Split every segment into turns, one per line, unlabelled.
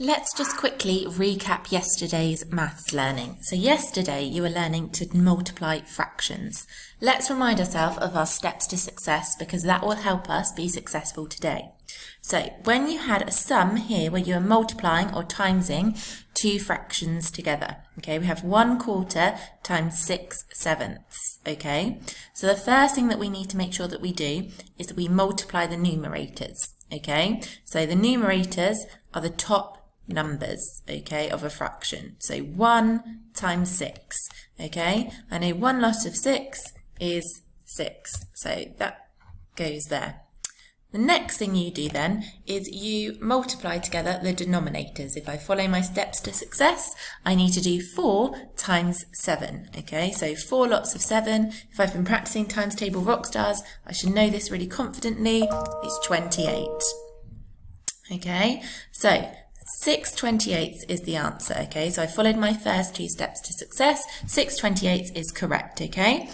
Let's just quickly recap yesterday's maths learning. So yesterday you were learning to multiply fractions. Let's remind ourselves of our steps to success because that will help us be successful today. So when you had a sum here where you are multiplying or timesing two fractions together, okay, we have 1/4 times 6/7, okay? So the first thing that we need to make sure that we do is that we multiply the numerators, okay? So the numerators are the top numbers, okay, of a fraction. So 1 times 6, okay? I know 1 lot of 6 is 6, so that goes there. The next thing you do then is you multiply together the denominators. If I follow my steps to success, I need to do 4 times 7, okay? So 4 lots of 7. If I've been practicing times table rock stars, I should know this really confidently. It's 28, okay? So 6/28 is the answer, okay? So I followed my first two steps to success. 6/28 is correct, okay?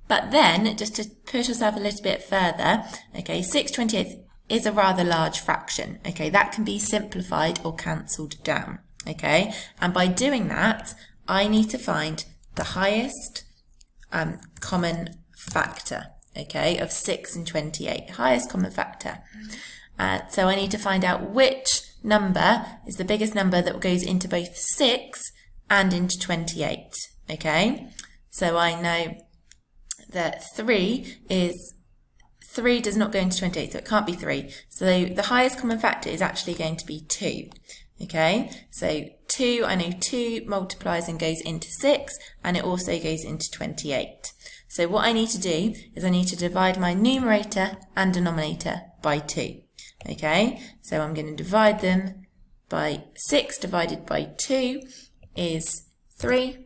But then, just to push yourself a little bit further, okay, 6/28 is a rather large fraction, okay? That can be simplified or cancelled down, okay? And by doing that, I need to find the highest common factor, okay, of 6 and 28, highest common factor. So I need to find out which number is the biggest number that goes into both 6 and into 28, okay? So I know that 3 does not go into 28, so it can't be 3. So the highest common factor is actually going to be 2, okay? So 2, I know 2 multiplies and goes into 6, and it also goes into 28. So what I need to do is I need to divide my numerator and denominator by 2. Okay, so I'm going to divide them by 6 divided by 2 is 3,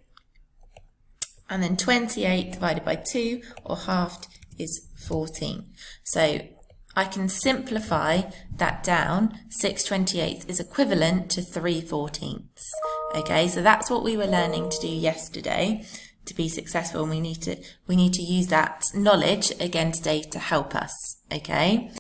and then 28 divided by 2, or halved, is 14. So I can simplify that down. 6/28 is equivalent to 3/14. Okay, so that's what we were learning to do yesterday to be successful, and we need to use that knowledge again today to help us. Okay.